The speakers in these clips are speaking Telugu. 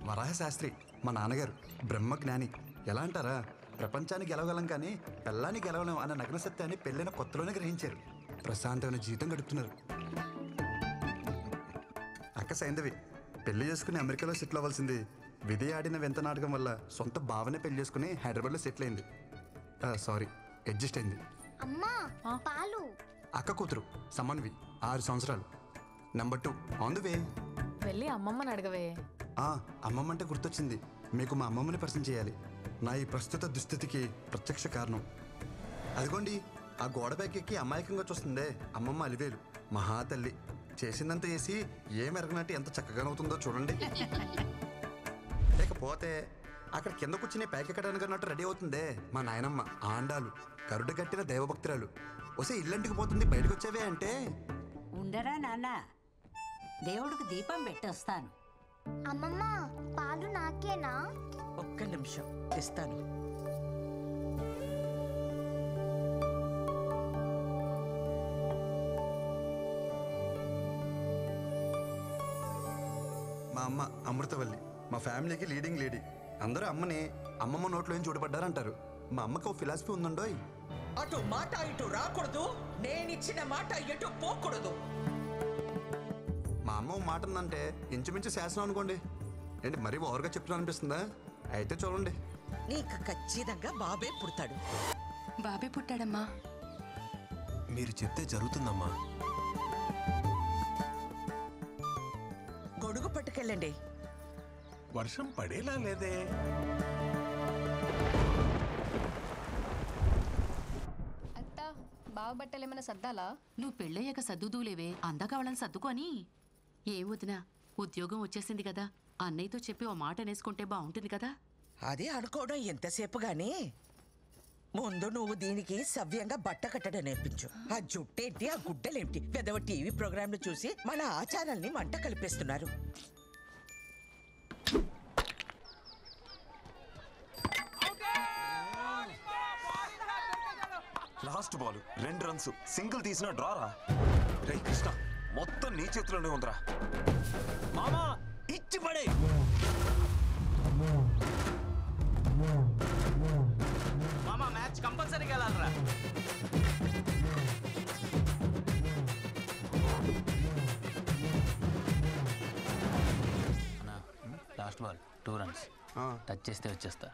వరాహ శాస్త్రి మా నాన్నగారు బ్రహ్మజ్ఞాని. ఎలా అంటారా, ప్రపంచాన్ని గెలవగలం కానీ పెళ్ళాన్ని గెలవలేం అన్న నగ్న సత్యాన్ని పెళ్ళైన కొత్తలోనే గ్రహించారు. ప్రశాంతమైన జీవితం గడుపుతున్నారు. అక్క సైంధవి పెళ్లి చేసుకుని అమెరికాలో సెటిల్ అవ్వాల్సింది. విధి ఆడిన వింత నాటకం వల్ల సొంత భావనే పెళ్లి చేసుకుని హైదరాబాద్లో సెటిల్ అయింది. సారీ, అడ్జస్ట్ అయింది. అమ్మా పాలు. అక్క కూతురు సమన్వి 6 సంవత్సరాలు. Number 2 on the way. వెళ్ళి అమ్మమ్మని అడగవే. అమ్మమ్మ అంటే గుర్తొచ్చింది. మీకు మా అమ్మమ్మని పరిచయం చేయాలి. నా ఈ ప్రస్తుత దుస్థితికి ప్రత్యక్ష కారణం. అదిగోండి, ఆ గోడ ఎక్కి అమాయకంగా చూస్తుందే అమ్మమ్మ అలివేలు. మహాతల్లి చేసిందంత చేసి ఏమెరగనట్టు ఎంత చక్కగానవుతుందో చూడండి. లేకపోతే అక్కడ కింద కూర్చుని ప్యాకెక్కడానికి అన్నట్టు రెడీ అవుతుందే మా నాయనమ్మ ఆండాలు. కరుడు కట్టిన దైవభక్తురాలు. వస్తే ఇల్లంటికి పోతుంది, బయటకు వచ్చావే అంటే. ఉండరా నాన్న, దేవుడికి దీపం పెట్టొస్తాను. అమ్మమ్మ పాలు నాకేనా? ఒక్క నిమిషం ఇస్తాను. మా అమ్మ అమృతవల్లి, మా ఫ్యామిలీకి లీడింగ్ లేడీ. అందరూ అమ్మని అమ్మమ్మ నోట్లో ఏం చూడబడ్డారంటారు. మా అమ్మకి ఓ ఫిలాసఫీ ఉందండోయ్. అటు మాట ఇటు రాకూడదు, నేనిచ్చిన మాట ఎటు పోకూడదు. మా అమ్మ ఓ మాట ఉందంటే ఇంచుమించు శాసనం అనుకోండి. ఏంటి మరీ ఓవర్గా చెప్తున్నా అనిపిస్తుందా? అయితే చూడండి, నీకు ఖచ్చితంగా బాబే పుడతాడు. బాబే పుట్టాడమ్మా. మీరు చెప్తే జరుగుతుందమ్మా. గొడుగు పట్టుకెళ్ళండి. వర్షం పడేలా లేదే. అత్త బావ బట్టలు ఏమైనా సర్దాలా? నువ్వు పెళ్ళయ్యాక సర్దుదూలేవే, అందాక వాళ్ళని సర్దుకొని. ఏ వదినా, ఉద్యోగం వచ్చేసింది కదా, అన్నయ్యతో చెప్పి ఓ మాట అనేసుకుంటే బాగుంటుంది కదా. అదే అనుకోవడం ఎంతసేపు గాని ముందు నువ్వు దీనికి సవ్యంగా బట్ట కట్టడం నేర్పించు. ఆ జుట్టేంటి, ఆ గుడ్డలేంటి, పెదవ టీవీ ప్రోగ్రాంలు చూసి మన ఆచారాల్ని మంట కలిపేస్తున్నారు. లాస్ట్ బాల్ 2 రన్స్, సింగిల్ తీసిన డ్రారా. రే కృష్ణ, మొత్తం నీ చేతిలోనే ఉందిరా. మామా ఇచ్చి పడే. మామా మ్యాచ్ కంపల్సరీగా వెళ్ళాలరా. Last ball 2 runs. టచ్ చేస్తే వచ్చేస్తా.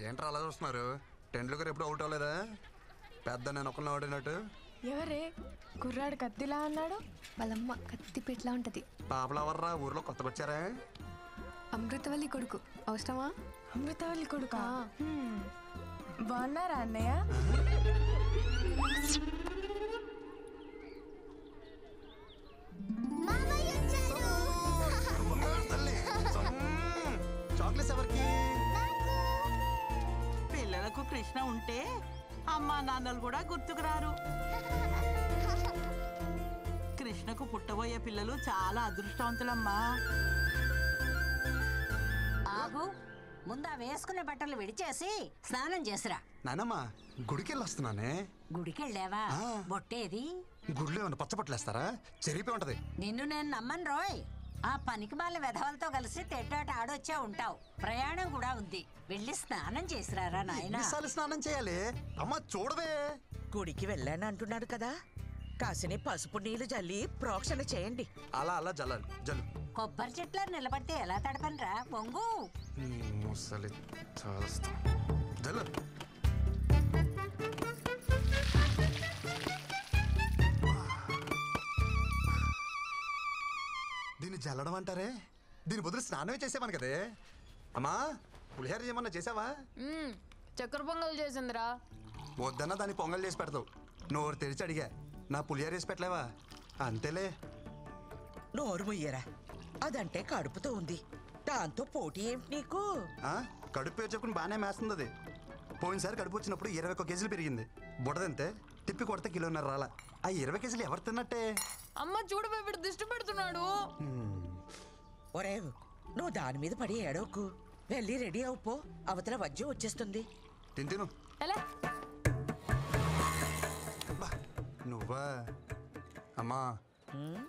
ఏంట్రా అలా చూస్తున్నారు? టెండూల్కర్ ఎప్పుడు అవుట్ అవ్వలేదా? పెద్ద నేను ఒకరిని ఆడినట్టు. ఎవరే కుర్రాడు కత్తిలా అన్నాడు? వాళ్ళమ్మ కత్తి పెట్లా ఉంటది. పాపలవర్రా ఊర్లో కొత్తగా వచ్చారా? అమృతవల్లి కొడుకు. అవసరమా? అమృతవల్లి కొడుకా? బాగున్నారా అన్నయ్య? చాక్లెట్స్ ఎవరికి? పిల్లలకు కృష్ణ ఉంటే అమ్మా నాన్నలు కూడా గుర్తుకురారు. కృష్ణకు పుట్టబోయే పిల్లలు చాలా అదృష్టవంతులమ్మా. ఆగు, ముందా వేసుకునే బట్టలు విడిచేసి స్నానం చేసిరా. నానమ్మా గుడికెళ్ళి వస్తున్నానే. గుడికెళ్ళావా? బొట్టేది? గుడిలో ఏమన్నా పచ్చబట్టలేస్తారా? చెరిపి ఉంటది. నిన్ను నేను నమ్మను రోయ్. ఆ పనికి మాల వెధవలతో కలిసి తెట్టాట ఆడొచ్చే ఉంటావు. ప్రయాణం కూడా ఉంది, వెళ్ళి స్నానం చేసిరారా నాయనా. స్నానం చేయాలి అమ్మా, చూడవే. గుడికి వెళ్ళాను అంటున్నాడు కదా, కాసిని పసుపు నీళ్లు జల్లి ప్రోక్షణ చేయండి. అలా అలా జల్లాలి. జల్లు. కొబ్బరి చెట్ల నిలబడితే ఎలా తడపనరా పొంగు. ముసలి జల్లు. దీన్ని జల్లడం అంటారే? దీని బదులు స్నానమే చేసేవాను కదే. అమ్మా పులిహోర ఏమన్నా చేసావా? చక్కెర పొంగల్ చేసిందిరా. వద్దన్నా దాన్ని పొంగల్ చేసి పెడతావు. నోరు తెరిచి అడిగా, నా పులిహోర వేసి పెట్టలేవా? అంతేలే. నోరు ముయ్యరా, అదంటే కడుపుతో ఉంది. దాంతో పోటీ ఏమిటి నీకు? కడుపు చెప్పుకుని బాగానే మేస్తుంది అది. పోయినసారి కడుపు వచ్చినప్పుడు 21 కేజీలు పెరిగింది. బుడదంతే తిప్పి కొడితే 1.5 కిలో రాలా. ఆ 20 కేజీలు ఎవరు తిన్నట్టే? అమ్మ చూడు వీడు దిష్టి పెడుతున్నాడు. ఒరే నువ్వు దాని మీద పడి ఏడవకు. వెళ్ళి రెడీ అవుపో, అవతల వజ్యం వచ్చేస్తుంది. తిను ఎలా నువ్వా? అమ్మా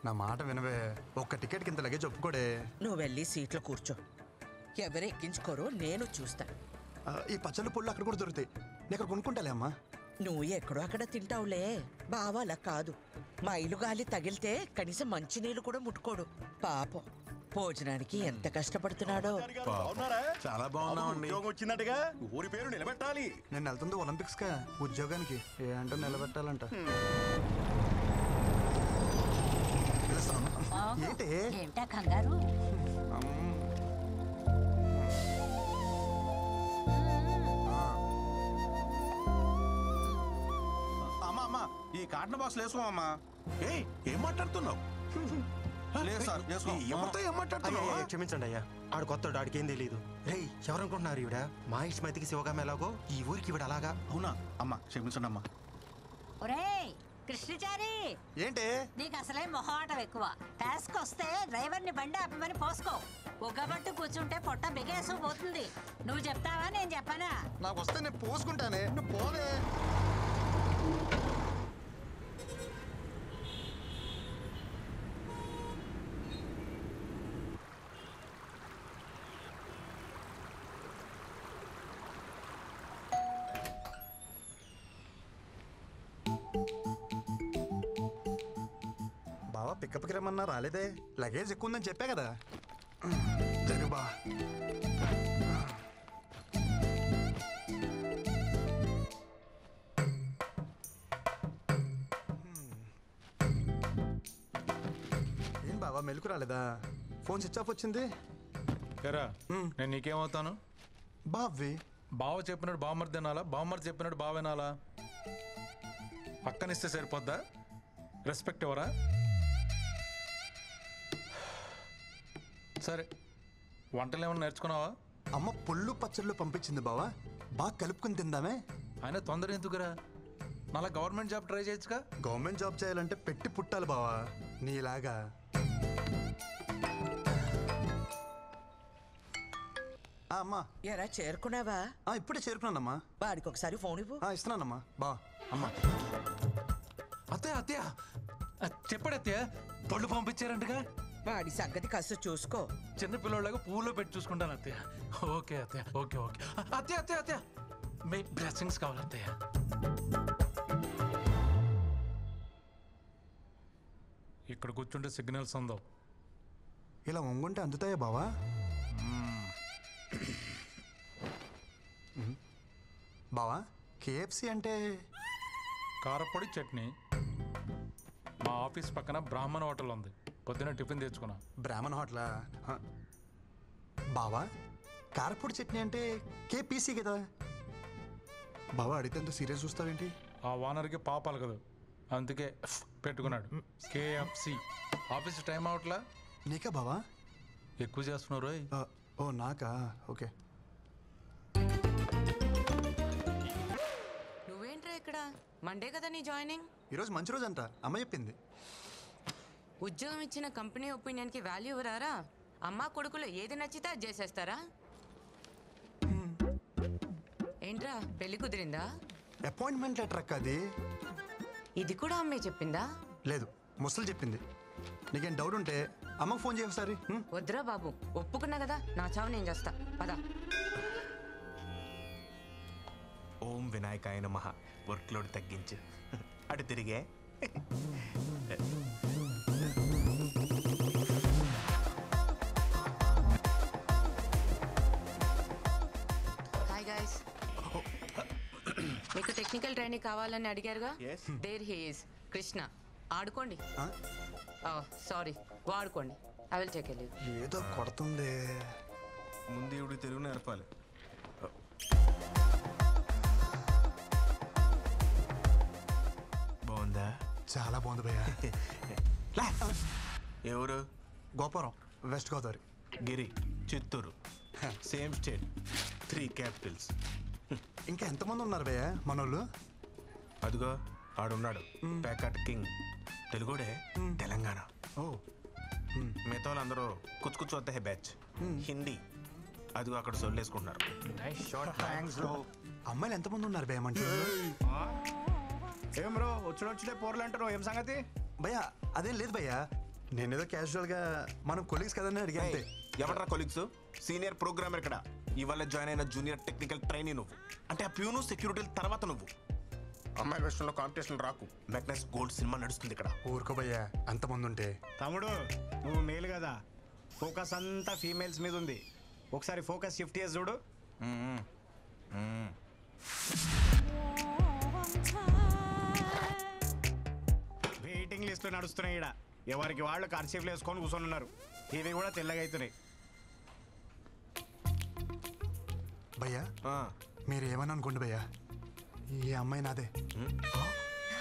నా మాట వినవే. ఒక్క టికెట్కి ఇంత లగేజ్ ఒప్పుకోడే. నువ్వు వెళ్ళి సీట్లో కూర్చో. ఎవరు ఎక్కించుకోరో నేను చూస్తాను. ఈ పచ్చళ్ళు పుళ్ళు అక్కడ కూడా దొరుకుతాయి. నేను ఇక్కడ కొనుక్కుంటాలే అమ్మా. నువ్వు ఎక్కడో అక్కడ తింటావులే. బావా అలా కాదు. మైలు గాలి తగిలితే కనీసం మంచినీళ్ళు కూడా ముట్టుకోడు. పాపం భోజనానికి ఎంత కష్టపడుతున్నాడో. చాలా బాగున్నామండి. వచ్చిందటగా ఊరి పేరు నిలబెట్టాలి. నేను వెళ్తుంది ఒలింపిక్స్ కా ఉద్యోగానికి. ఏంటో నిలబెట్టాలంట. ఏంటి ఏంటా కంగారు? అమ్మా ఈ కాటన్ బాక్స్ వేసుకోమమ్మా. ఏం మాట్లాడుతున్నావు? లేదు సార్ ఎవరితో ఏం మాట్లాడుతున్నావు? క్షమించండి అయ్యా, ఆడు కొత్త ఆడికి ఏం తెలియదు. రే ఎవరనుకుంటున్నారు ఈవిడ? మా ఇష్టమైతికి శివగామ ఎలాగో ఈ ఊరికి ఈవిడ అలాగా. అవునా అమ్మా, క్షమించండి అమ్మా. ఒరేయ్ కృష్ణచారి, ఏంటి నీకు అసలే మొహమాటం ఎక్కువ. టాస్క్ వస్తే డ్రైవర్ని బండి ఆపమని పోసుకో. ఒగ్గబట్టు కూర్చుంటే పొట్ట బిగేసు పోతుంది. నువ్వు చెప్తావా నేను చెప్పనా? నాకు వస్తే నేను పోసుకుంటానే. నువ్వు పోవే. బావా పికప్కి రమ్మన్నా రాలేదే. లగేజ్ ఎక్కువ ఉందని చెప్పా కదా. జరుబా ఏం బావా మెలకు రాలేదా? ఫోన్ స్విచ్ ఆఫ్ వచ్చింది. ఎరా నేను నీకేమవుతాను? బావ్వి. బావ చెప్పినట్టు బామ్మర్ తినాలా, బామ్మర్ చెప్పినట్టు బావ వినాలా? పక్కనిస్తే సరిపోద్దా? రెస్పెక్ట్ ఎవరా? సరే వంటలు ఏమైనా నేర్చుకున్నావా? అమ్మ పుల్లు పచ్చళ్ళు పంపించింది బావా, బాగా కలుపుకుని తిందామే. ఆయన తొందర ఎందుకురా? మళ్ళా గవర్నమెంట్ జాబ్ ట్రై చేయొచ్చుగా. గవర్నమెంట్ జాబ్ చేయాలంటే పెట్టి పుట్టాలి బావా నీలాగా. అమ్మా ఎరా చేరుకున్నావా? ఇప్పుడే చేరుకున్నానమ్మా. వాడికి ఒకసారి ఫోన్ ఇవ్వు. ఇస్తున్నానమ్మా. బా అమ్మా. అత్తయ్య అత్తయ్య చెప్పాడు అత్తయ్య, పళ్ళు పంపించారంటగా. వాడి సంగతి కాస్త చూసుకో. చిన్న పిల్లలాగా పువ్వులో పెట్టి చూసుకుంటాను అత్తయ్య. ఓకే అత్తయ్య, ఓకే ఓకే. అత్తయ్య అత్తయ్య అత్తయ్య మీ బ్లెస్సింగ్స్ కావాలి అత్తయ్య. ఇక్కడ కూర్చుంటే సిగ్నల్స్ ఉందో. ఇలా వంగుంటే అందుతాయా బావా? బావా కేఎఫ్సి అంటే? కారపొడి చట్నీ. మా ఆఫీస్ పక్కన బ్రాహ్మణ హోటల్ ఉంది. పొద్దున టిఫిన్ తెచ్చుకున్నా. బ్రాహ్మణ హోటలా? బావా కారపొడి చట్నీ అంటే కేపీసీ కదా. బావా అడిగితే ఎంత సీరియస్ చూస్తావేంటి? ఆ ఓనర్కి పాపాలు కదా, అందుకే పెట్టుకున్నాడు కేఎఫ్సి. Office time అవట్లా. నీకా బావా? ఎక్కువ చేస్తున్నారు. ఓ నాకా? ఓకే. నువ్వేంట్రా ఇక్కడ? మండే కదా నీ జాయినింగ్? ఈరోజు మంచి రోజు అంట, అమ్మ చెప్పింది. ఉద్యోగం ఇచ్చిన కంపెనీ ఒపీనియన్కి వాల్యూ ఇవ్వరారా? అమ్మా కొడుకులు ఏది నచ్చితే అది చేసేస్తారా? ఏంట్రా పెళ్లి కుదిరిందా? అపాయింట్మెంట్ లెటర్ అక్క అది. ఇది కూడా అమ్మే చెప్పిందా? లేదు, ముసలు చెప్పింది. నీకేం డౌట్ ఉంటే అమ్మకు ఫోన్ చేయ ఒకసారి. వద్దురా బాబు, ఒప్పుకున్నా కదా, నా చావు నేను చేస్తా. పదా. ఓం వినాయకాయ నమః. వర్క్ లోడ్ తగ్గించు. అటు తిరిగే. Hi guys. మీకు టెక్నికల్ ట్రైనింగ్ కావాలని అడిగారుగా. There he is Krishna. ఆడుకోండి. సారీ, వాడుకోండి. I will take leave. ఏదో కొడుతుంది. ముందు ఇవి తెలుగు నేర్పాలి. బాగుందా? చాలా బాగుంది భయ్యా. ఎవరు? గోపురం, వెస్ట్ గోదావరి. గిరి చిత్తూరు సేమ్ స్టేట్ 3 క్యాపిటల్స్. ఇంకా ఎంతమంది ఉన్నారు భయ్య మనోళ్ళు? అదిగో ఆడున్నాడు ప్యాకట్ కింగ్, తెలుగుడే తెలంగాణ. మిగతా వాళ్ళందరూ కుచ్చు కుచ్చు వద్ద బ్యాచ్ హిందీ. అదిగో అక్కడ సొల్లేసుకుంటున్నారు. అమ్మాయిలు ఎంతమంది ఉన్నారు భయ్య మంచి? ఏం బ్రో వచ్చుడే పోర్లు అంటారు, ఏం సంగతి? భయ్య అదేం లేదు భయ్య, నేనేదో క్యాజువల్ గా మనం కొలీగ్స్ కదని అడిగా అంతే. ఎవరా కొలీగ్స్? సీనియర్ ప్రోగ్రామర్ ఇక్కడ ఇవాళ జాయిన్ అయిన జూనియర్ టెక్నికల్ ట్రైనీ నువ్వు. అంటే ఆ ప్యూను సెక్యూరిటీ తర్వాత నువ్వు. అమ్మాయి విషయంలో కాంపిటీషన్ రాకు. మెగ్నస్ గోల్డ్ సినిమా నడుస్తుంది ఇక్కడ. ఊరుకో భయ్య అంతమంది ఉంటే. తమ్ముడు నువ్వు మేలు కదా, ఫోకస్ అంతా ఫీమేల్స్ మీద ఉంది. ఒకసారి ఫోకస్ షిఫ్ట్ చేసి చూడు. వెయిటింగ్ లిస్ట్ నడుస్తున్నాయి ఇక్కడ. ఎవరికి వాళ్ళు కర్చీఫ్లు వేసుకొని కూర్చొని ఉన్నారు. ఇవి కూడా తెల్లగా అవుతున్నాయి. భయ్యా మీరు ఏమని అనుకోండి భయ్యా, ఈ అమ్మాయి నాదే.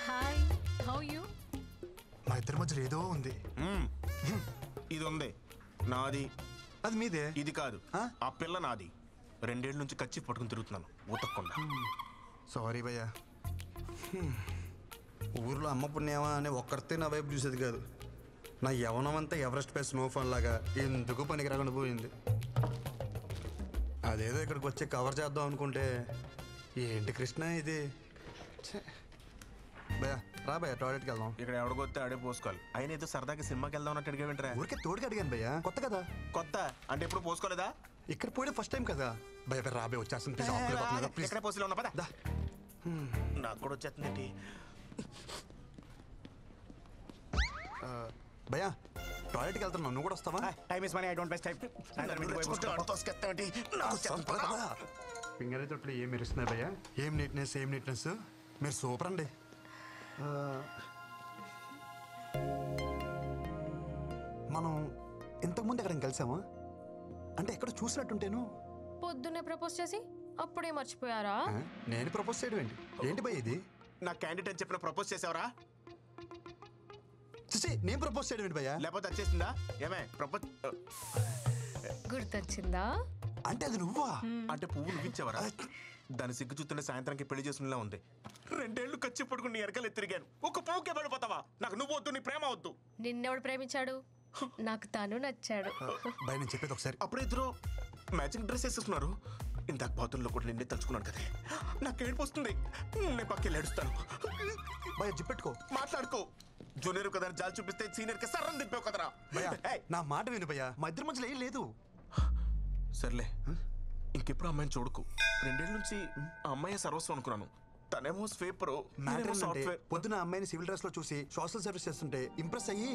Hi, how you? మా ఇద్దరి మధ్యలో ఏదో ఉంది. ఇది ఉంది నాది. అది మీదే. ఇది కాదు, ఆ పిల్ల నాది. 2 ఏళ్ళ నుంచి కచ్చి పట్టుకుని తిరుగుతున్నాను ఉతక్కుండా. సారీ భయ్యా. ఊర్లో అమ్మ పుణ్యమా అని ఒక్కరితే నా వైపు చూసేది కాదు. నా యవనం అంతా ఎవరెస్ట్ పై స్నోఫాల్ లాగా ఎందుకు పనికి రాకుండా పోయింది. అదేదో ఇక్కడికి వచ్చి కవర్ చేద్దాం అనుకుంటే ఏంటి కృష్ణ ఇది. భయ్యా రా భయ్యా, టాయిలెట్కి వెళ్దాం. ఇక్కడ ఎవడికొస్తే ఆడే పోసుకోవాలి. అయినా ఏదో సరదాగా సినిమాకి వెళ్దాం అన్నట్టు అడిగా వింటరా? ఊరికే తోడుకి అడిగాను భయ్యా, కొత్త కదా. కొత్త అంటే ఎప్పుడు పోసుకోలేదా? ఇక్కడ పోయడం ఫస్ట్ టైం కదా భయ్య. రాబే వచ్చేస్తుంది. ఎక్కడ పోసిలో ఉన్నా పదా. నాకు కూడా వచ్చేస్తుంది. భయ్యా టాయిలెట్కి వెళ్తాను, నువ్వు కూడా వస్తావా? Time is money, I don't waste time. Finger తొట్లు ఏం మెరుస్తున్నాయి భయ్యా. ఏం నీట్నెస్. మీరు సూపర్ అండి. మనం ఇంతకుముందు ఎక్కడ కలిసామా? అంటే ఎక్కడ చూసినట్టుంటేను. పొద్దున్నే ప్రపోజ్ చేసి అప్పుడే మర్చిపోయారా? నేను ప్రపోజ్ చేయడం ఏంటి? ఏంటి భయ్య ఇది? నా క్యాండిడేట్ అని చెప్పిన ప్రపోజ్ చేసావరా? నేను ప్రపోజ్ చేయడం ఏంటి భయ్యా? లేకపోతే వచ్చేసిందా? ఏమే ప్రపోజ్ గుర్తొచ్చిందా? అంటే అది నువ్వా? అంటే పువ్వు నువ్వు ఇచ్చావరా? దాని సిగ్గు చూస్తుంటే సాయంత్రానికి పెళ్లి చేసుకునేలా ఉంది. 2 ఏళ్ళు ఖర్చు పడుకుని నీ ఎరకలు తిరిగాను. ఒక పువ్వుకే పడిపోతావా? నాకు నువ్వు వద్దు, నీ ప్రేమ వద్దు. నిన్నెవడు ప్రేమించాడు? నాకు తను నచ్చాడు. భయ నేను చెప్పేది ఒకసారి. అప్పుడు ఇద్దరు మ్యాచింగ్ డ్రెస్ వేసేస్తున్నారు. ఇందాక బాతుల్లో కూడా నిన్నే తలుచుకున్నాను కదా. నాకు ఏడుపు వస్తుంది. నేను పక్కకి ఏడుస్తాను. భయ జిప్పెట్టుకో, మాట్లాడుకో. జూనియర్ కదా జాలి చూపిస్తే సీనియర్ కి సర్రం దింపావు కదరా. నా మాట విను భయ్యా, మా ఇద్దరి మధ్యలో ఏం లేదు. సర్లే, ఇంకెప్పుడు అమ్మాయిని చూడకు. 2 ఏళ్ళ నుంచి ఆ అమ్మాయి సర్వస్వం అనుకున్నాను. తనేమో స్వీపర్. పొద్దున అమ్మాయిని సివిల్ డ్రెస్ లో చూసి సోషల్ సర్వీస్ చేస్తుంటే ఇంప్రెస్ అయ్యి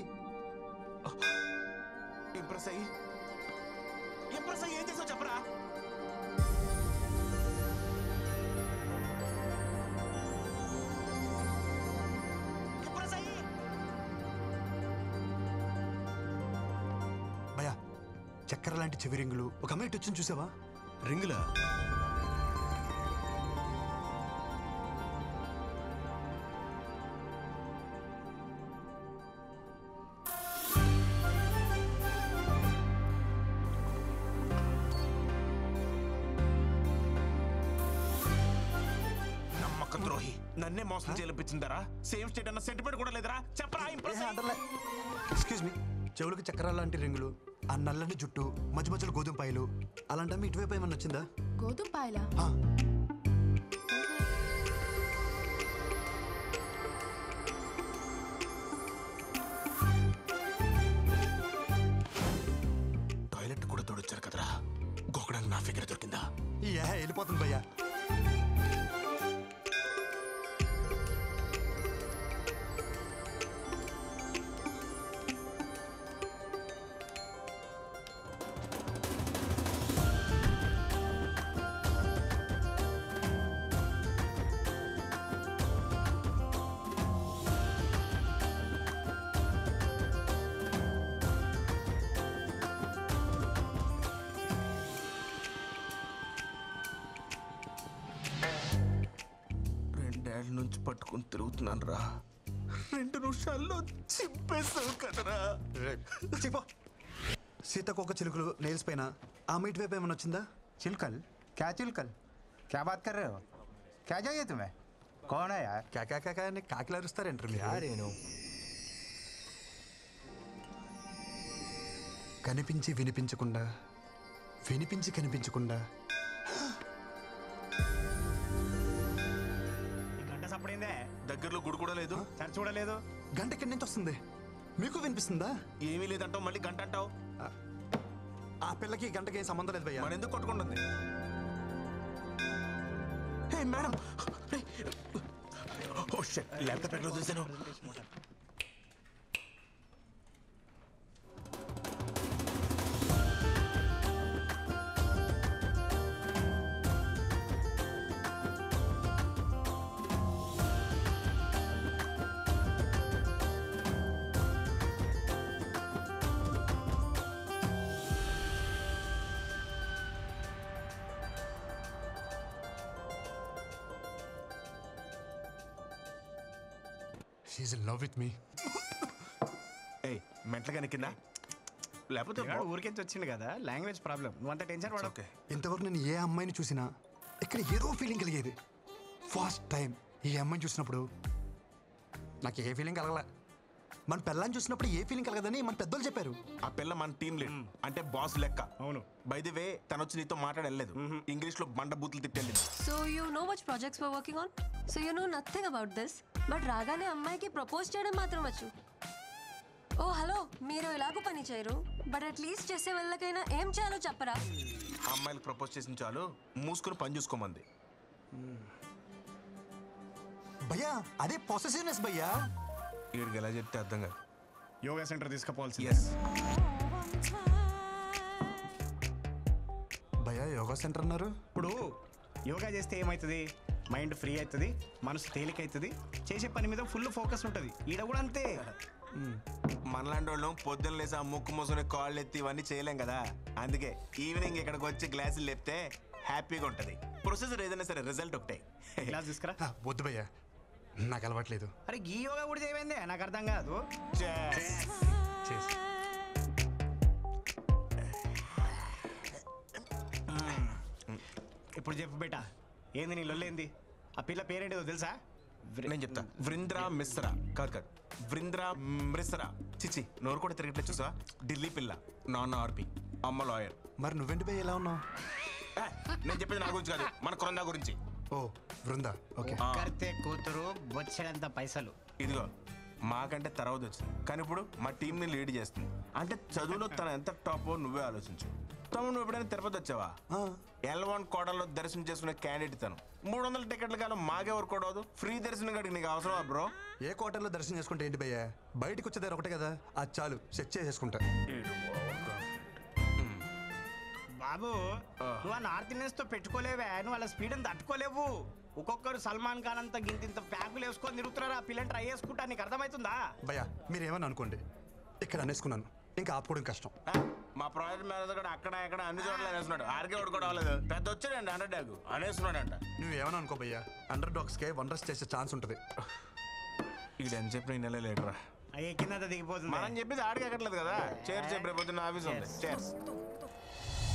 ఏం చేసావు చెప్పరా? భయ్యా చక్కెర లాంటి చెవి రింగులు ఒక అమ్మాయి వచ్చింది చూసావా? రింగులా? నమ్మక ద్రోహి, నన్నే మోసం చేయించిందరా? సేమ్ స్టేట్ అన్న సెంటిమెంట్ కూడా లేదరా? చెప్పరా? ఎక్స్క్యూజ్ మీ, చెవులకు చక్కెర లాంటి రింగులు, ఆ నల్లని జుట్టు, మధ్య మధ్యలో గోధుమ పాయలు, అలాంటి ఇటువైపు ఏమన్నా వచ్చిందా? గోధుమ పాయలా? టాయిలెట్ కూడా తోడొచ్చారు కదరా, గోకడానికి నా ఫిగర్ దొరికిందా? వెళ్ళిపోతుంది భయ్యా. నుంచి పట్టుకుని తిరుగుతున్నాను రా. 2 నిమిషాల్లో చింపేసావు కదరా. సీతాకోక చిలుకలు నెయిల్స్ పైన ఆ అమ్మాయి వైపు ఏమైనా వచ్చిందా? चिलकल क्या चिलकल क्या बात कर रहे हो क्या चाहिए तुम्हें कौन है यार కాకా అని కాకిలు అరుస్తారేంటారు మీరు? కనిపించి వినిపించకుండా, వినిపించి కనిపించకుండా. గంట సప్పుడైందే దగ్గరలో గుడి కూడా లేదు, చర్చ్ కూడా లేదు. గంట ఎక్కడి నుంచి వస్తుంది? మీకు వినిపిస్తుందా? ఏమీ లేదంటావు, మళ్ళీ గంట అంటావు. ఆ పిల్లకి గంటకి ఏం సంబంధం లేదు భయ్యా. మరి ఎందుకు కొట్టుకుంటుంది? హే మేడం, ఓ షిట్, ల్యాప్టాప్ ఎక్కడ చూసాను? She's in love with me. ఏయ్, మెంటలుగా కింద లేకపోతే ఊరికెంచి వచ్చింది కదా, లాంగ్వేజ్ ప్రాబ్లం. నువ్వు అంత టెన్షన్ పడ. ఓకే. ఇంతవరకు నేను ఏ అమ్మాయిని చూసినా ఇక్కడ ఏదో ఫీలింగ్ కలిగేది. ఫస్ట్ టైం ఈ అమ్మాయిని చూసినప్పుడు నాకు ఏ ఫీలింగ్ కలగలే. మన పిల్లని చూసినప్పుడు ఏ ఫీలింగ్ కలగదని మన పెద్దోళ్ళు చెప్పారు. ఆ పిల్ల మన టీం లీడ్, అంటే బాస్ లెక్క. అవును. బై ది వే, తను వచ్చి నీతో మాట్లాడలేదు, ఇంగ్లీష్ లో బండ బూతులు తిట్టెళ్ళింది. So you know which projects we're working on? So you know nothing about this. But రాగానే అమ్మాయికి ప్రపోజ్ చేయడం మాత్రం వచ్చు. ఓ హలో, మీరు ఎలాగో పని చేయరు, బట్ అట్లీస్ట్ చేసే వాళ్ళకైనా ఏం చేయాలో చెప్పరా? అమ్మాయిలకు ప్రపోజ్ చేసిన చాలు, మూసుకుని పని చూసుకోమంది. భయ్యా అదే పొసెసివ్నెస్ భయ్యా. వీడికి ఎలా చెప్తే అర్థం కాదు. Yoga centre తీసుకుపోవాల్సి. భయ్యా యోగా సెంటర్ అన్నారు. ఇప్పుడు యోగా చేస్తే ఏమవుతుంది? మైండ్ ఫ్రీ అవుతుంది, మనసు తేలిక అవుతుంది, చేసే పని మీద ఫుల్ ఫోకస్ ఉంటుంది. ఈడ కూడా అంతే. మనలాంటి వాళ్ళు పొద్దున్న లేసి ఆ ముక్కు మూసుకుని కాళ్ళు ఎత్తి ఇవన్నీ చేయలేం కదా. అందుకే ఈవినింగ్ ఇక్కడికి వచ్చి గ్లాసులు లేపితే హ్యాపీగా ఉంటుంది. ప్రొసెసర్ ఏదైనా సరే రిజల్ట్ ఒకటే. గ్లాస్ తీసుకురా. వద్దు భయ్యా, నాకు అలవాట్లేదు. అరే ఈ యోగా కూడా చేయమైందే, నాకు అర్థం కాదు. ఇప్పుడు చెప్పు బేటా, ఏంది నీ లొల్లేంది? ఆ పిల్ల పేరేంటిదో తెలుసా? నేను చెప్తా. వృంద్రా మిశ్రా. కాదు కాదు, వృంద్రా మిశ్రా. చిచి, నోరు కూడా తిరగట్లేదు చూసా. ఢిల్లీ పిల్ల, నాన్న ఆర్పి, అమ్మ లాయర్. మరి నువ్వేంటి భయ్య ఎలా ఉన్నావు? నేను చెప్పేది నా గురించి కాదు, మన కొరందా గురించి. ఓ వృందా, ఓకే. కర్తే కూతురు బొచ్చడంత పైసలు. ఇదిగో మాకంటే తర్వాత వచ్చింది, కానీ ఇప్పుడు మా టీంని లీడ్ చేస్తుంది. అంటే చదువులో తను ఎంత టాపో నువ్వే ఆలోచించు. తమ్ముడు నువ్వు ఎప్పుడైనా తిరుపతి వచ్చావా? L1 కోటలో దర్శనం చేసుకునే క్యాండిడేట్ తను. 300 టికెట్ల కాలం మాకే వర్క్ అవదు. ఫ్రీ దర్శనం కాడికి నీకు అవసరమా బ్రో? ఏ కోటల్లో దర్శనం చేసుకుంటే ఏంటి భయ్యా, బయటకు వచ్చేదారు ఒకటే కదా, అది చాలు, సెట్ చేసేసుకుంటా. బాబు నువ్వు ఆ నార్త్ ఇండియన్స్ తో పెట్టుకోలేవే, నువ్వు వాళ్ళ స్పీడ్ అని తట్టుకోలేవు. ఒక్కొక్కరు సల్మాన్ ఖాన్ అంతా గింత ప్యాకులు వేసుకొని తిరుగుతున్నారు. ఆ పిల్లని ట్రై చేసుకుంటా, నీకు అర్థమవుతుందా? భయ్యా మీరేమని అనుకోండి, ఇక్కడ అనేసుకున్నాను, ఇంకా ఆపుకోవడం కష్టం. మా ప్రాజెక్ట్ మేనేజర్ కూడా అక్కడ ఎక్కడ అన్ని చోట్ల అనేస్తున్నాడు. ఆర్కే ఒకటి కూడా అవ్వలేదు, పెద్ద వచ్చాడండి అండర్ డాగ్ అనేస్తున్నాడంట. నువ్వేమని అనుకో భయ్యా, అండర్ డాగ్స్కే వండర్స్ చేసే ఛాన్స్ ఉంటుంది. ఇక్కడ ఎంత చెప్పిన నెల లేటరా ఎక్కిందంతా దిగిపోతుంది. మనం చెప్పేది ఆడికి ఎక్కట్లేదు కదా. చేర్స్ రేపు పొద్దున్న ఆఫీస్ ఉంది. చేర్స్.